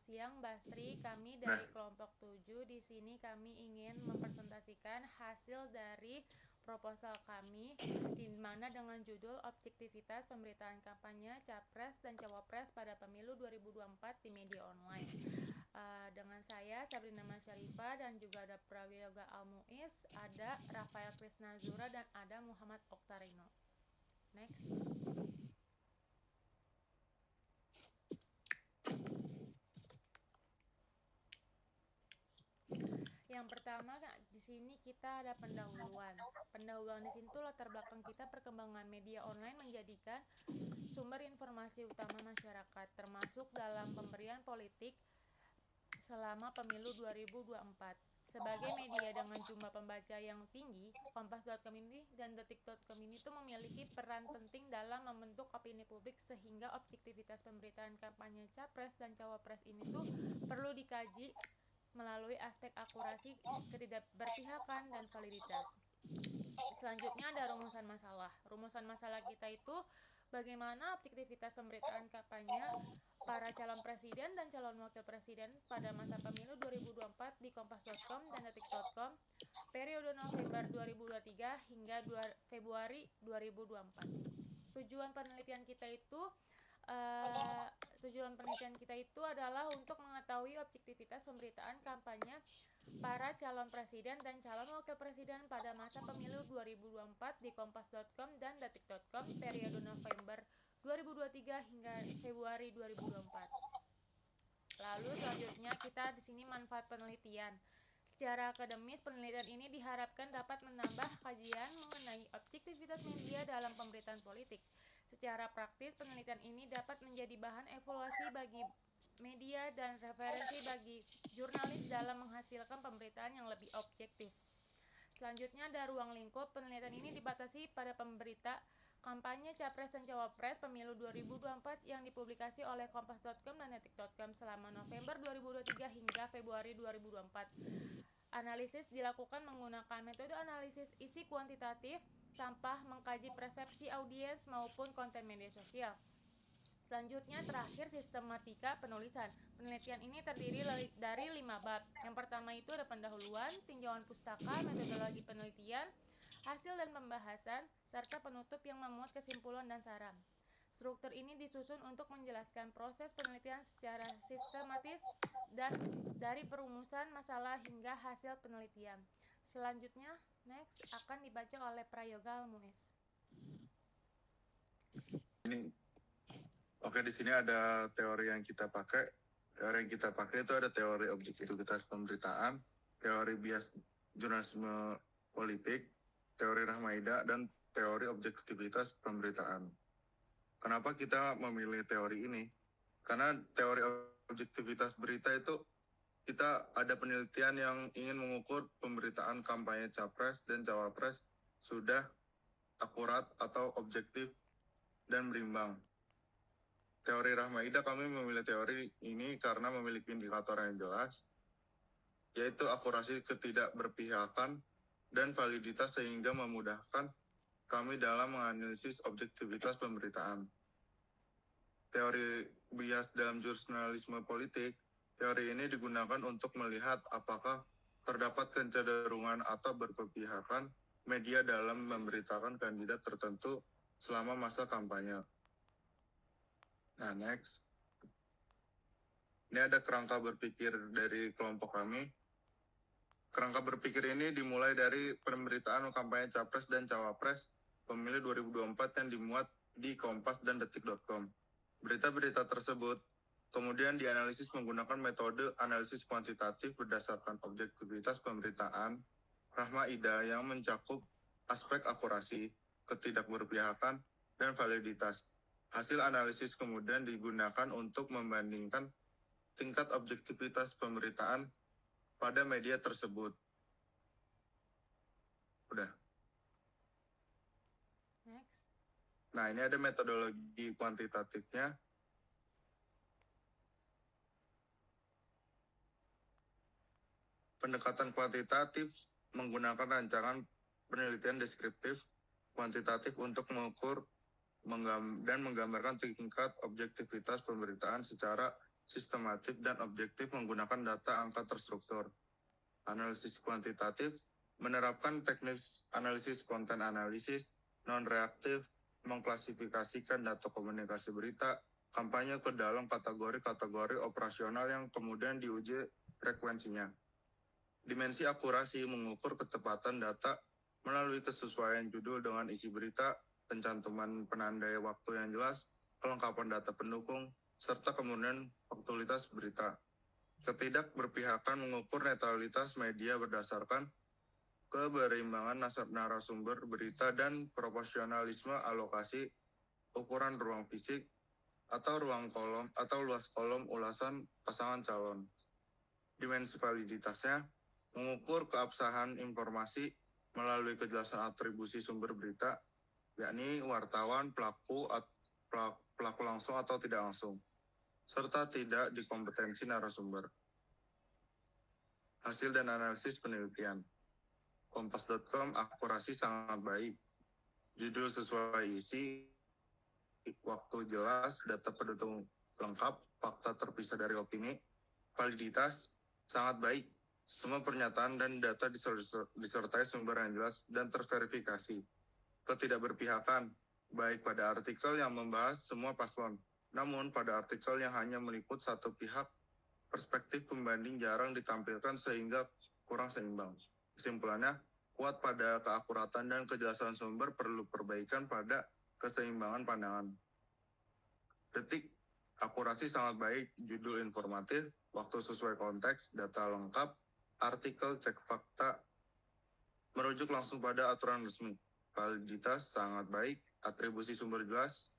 siang Basri, kami dari kelompok 7. Di sini kami ingin mempresentasikan hasil dari proposal kami di mana dengan judul Objektivitas Pemberitaan Kampanye Capres dan Cawapres pada Pemilu 2024 di Media Online. Dengan saya Sabrina Masyarifah dan juga ada Prayoga Almuiz, ada Rafael Krisnazura dan ada Muhammad Oktarino. Next. Yang pertama, di sini kita ada pendahuluan. Pendahuluan di sini tuh latar belakang kita perkembangan media online menjadikan sumber informasi utama masyarakat, termasuk dalam pemberian politik selama pemilu 2024. Sebagai media dengan jumlah pembaca yang tinggi, Kompas.com ini dan Detik.com ini tuh memiliki peran penting dalam membentuk opini publik sehingga objektivitas pemberitaan kampanye capres dan cawapres ini tuh perlu dikaji melalui aspek akurasi, ketidakberpihakan, dan validitas. Selanjutnya ada rumusan masalah. Rumusan masalah kita itu bagaimana objektivitas pemberitaan kampanye para calon presiden dan calon wakil presiden pada masa pemilu 2024 di kompas.com dan detik.com periode November 2023 hingga Februari 2024. Tujuan penelitian kita itu adalah untuk mengetahui objektivitas pemberitaan kampanye para calon presiden dan calon wakil presiden pada masa pemilu 2024 di kompas.com dan detik.com periode November 2023 hingga Februari 2024. Lalu selanjutnya kita di sini manfaat penelitian. Secara akademis, penelitian ini diharapkan dapat menambah kajian mengenai objektivitas media dalam pemberitaan politik. Secara praktis, penelitian ini dapat menjadi bahan evaluasi bagi media dan referensi bagi jurnalis dalam menghasilkan pemberitaan yang lebih objektif. Selanjutnya ada ruang lingkup. Penelitian ini dibatasi pada pemberita kampanye Capres dan Cawapres Pemilu 2024 yang dipublikasi oleh Kompas.com dan Detik.com selama November 2023 hingga Februari 2024. Analisis dilakukan menggunakan metode analisis isi kuantitatif tanpa mengkaji persepsi audiens maupun konten media sosial. Selanjutnya terakhir sistematika penulisan. Penelitian ini terdiri dari 5 bab. Yang pertama itu ada pendahuluan, tinjauan pustaka, metodologi penelitian, hasil dan pembahasan, serta penutup yang memuat kesimpulan dan saran. Struktur ini disusun untuk menjelaskan proses penelitian secara sistematis dan dari perumusan masalah hingga hasil penelitian. Selanjutnya, next akan dibaca oleh Prayoga Almuiz. Oke, di sini ada teori yang kita pakai. Teori yang kita pakai itu ada teori objektivitas pemberitaan, teori bias jurnalisme politik, teori Rahmaida, dan teori objektivitas pemberitaan. Kenapa kita memilih teori ini? Karena teori objektivitas berita itu kita ada penelitian yang ingin mengukur pemberitaan kampanye capres dan cawapres sudah akurat atau objektif dan berimbang. Teori Rahmaida, kami memilih teori ini karena memiliki indikator yang jelas, yaitu akurasi, ketidakberpihakan, dan validitas sehingga memudahkan kami dalam menganalisis objektivitas pemberitaan. Teori bias dalam jurnalisme politik, teori ini digunakan untuk melihat apakah terdapat kecenderungan atau berkepihakan media dalam memberitakan kandidat tertentu selama masa kampanye. Nah, next. Ini ada kerangka berpikir dari kelompok kami. Kerangka berpikir ini dimulai dari pemberitaan kampanye Capres dan Cawapres Pemilu 2024 yang dimuat di Kompas dan Detik.com. Berita-berita tersebut kemudian dianalisis menggunakan metode analisis kuantitatif berdasarkan objektivitas pemberitaan Rahmaida yang mencakup aspek akurasi, ketidakberpihakan, dan validitas. Hasil analisis kemudian digunakan untuk membandingkan tingkat objektivitas pemberitaan pada media tersebut. Udah. Next. Nah, ini ada metodologi kuantitatifnya. Pendekatan kuantitatif menggunakan rancangan penelitian deskriptif kuantitatif untuk mengukur dan menggambarkan tingkat objektivitas pemberitaan secara sistematif, dan objektif menggunakan data angka terstruktur. Analisis kuantitatif menerapkan teknik analisis konten analisis, non-reaktif, mengklasifikasikan data komunikasi berita, kampanye ke dalam kategori-kategori operasional yang kemudian diuji frekuensinya. Dimensi akurasi mengukur ketepatan data melalui kesesuaian judul dengan isi berita, pencantuman penandai waktu yang jelas, kelengkapan data pendukung, serta kemudian faktualitas berita. Ketidakberpihakan mengukur netralitas media berdasarkan keberimbangan narasumber berita dan proporsionalisme alokasi, ukuran ruang fisik, atau ruang kolom atau luas kolom ulasan pasangan calon. Dimensi validitasnya mengukur keabsahan informasi melalui kejelasan atribusi sumber berita, yakni wartawan, pelaku langsung atau tidak langsung, serta tidak dikompetensi narasumber. Hasil dan analisis penelitian. Kompas.com akurasi sangat baik. Judul sesuai isi, waktu jelas, data pendukung lengkap, fakta terpisah dari opini. Validitas sangat baik. Semua pernyataan dan data disertai sumber yang jelas dan terverifikasi. Ketidakberpihakan, baik pada artikel yang membahas semua paslon, namun pada artikel yang hanya meliput satu pihak, perspektif pembanding jarang ditampilkan sehingga kurang seimbang. Kesimpulannya, kuat pada keakuratan dan kejelasan sumber, perlu perbaikan pada keseimbangan pandangan. Detik, akurasi sangat baik, judul informatif, waktu sesuai konteks, data lengkap, artikel cek fakta, merujuk langsung pada aturan resmi. Validitas sangat baik, atribusi sumber jelas,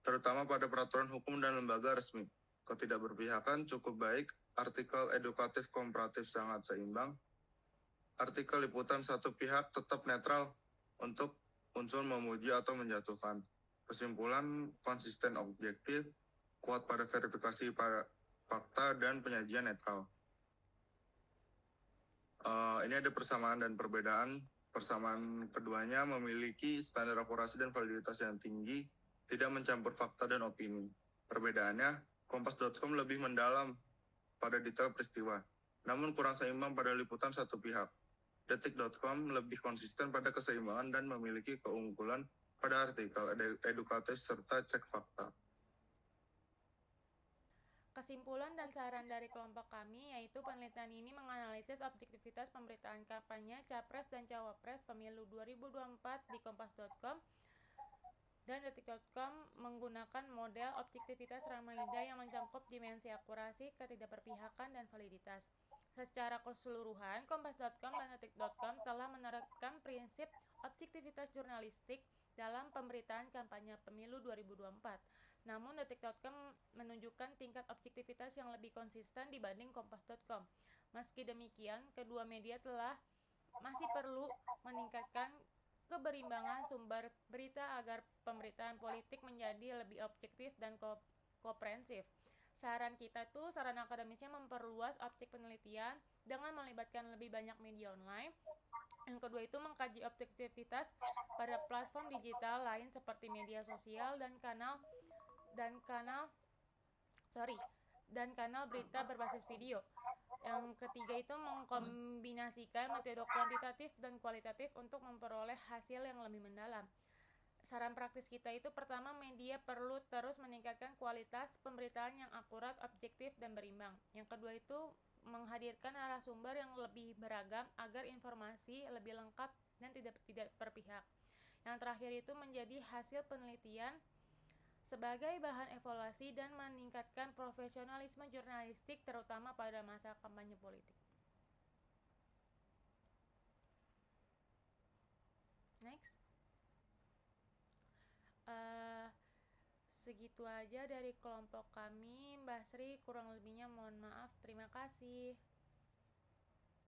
terutama pada peraturan hukum dan lembaga resmi. Ketidakberpihakan cukup baik, artikel edukatif komparatif sangat seimbang, artikel liputan satu pihak tetap netral untuk unsur memuji atau menjatuhkan. Kesimpulan konsisten objektif, kuat pada verifikasi pada fakta dan penyajian netral. Ini ada persamaan dan perbedaan. Persamaan keduanya memiliki standar akurasi dan validitas yang tinggi, tidak mencampur fakta dan opini. Perbedaannya, Kompas.com lebih mendalam pada detail peristiwa, namun kurang seimbang pada liputan satu pihak. Detik.com lebih konsisten pada keseimbangan dan memiliki keunggulan pada artikel edukatif serta cek fakta. Kesimpulan dan saran dari kelompok kami yaitu penelitian ini menganalisis objektivitas pemberitaan kampanye Capres dan Cawapres Pemilu 2024 di Kompas.com dan Detik.com menggunakan model objektivitas Ramayuda yang mencakup dimensi akurasi, ketidakberpihakan, dan validitas. Secara keseluruhan, Kompas.com dan Detik.com telah menerapkan prinsip objektivitas jurnalistik dalam pemberitaan kampanye Pemilu 2024. Namun, Detik.com menunjukkan tingkat objektivitas yang lebih konsisten dibanding Kompas.com. Meski demikian, kedua media masih perlu meningkatkan keberimbangan sumber berita agar pemberitaan politik menjadi lebih objektif dan komprehensif. Saran akademisnya memperluas objek penelitian dengan melibatkan lebih banyak media online. Yang kedua itu mengkaji objektivitas pada platform digital lain seperti media sosial dan kanal berita berbasis video. Yang ketiga itu mengkombinasikan metode kuantitatif dan kualitatif untuk memperoleh hasil yang lebih mendalam. Saran praktis kita itu pertama, media perlu terus meningkatkan kualitas pemberitaan yang akurat, objektif, dan berimbang. Yang kedua itu menghadirkan narasumber yang lebih beragam agar informasi lebih lengkap dan tidak berpihak. Yang terakhir itu menjadi hasil penelitian sebagai bahan evaluasi dan meningkatkan profesionalisme jurnalistik terutama pada masa kampanye politik. Next. Segitu aja dari kelompok kami. Mbak Sri, kurang lebihnya mohon maaf. Terima kasih.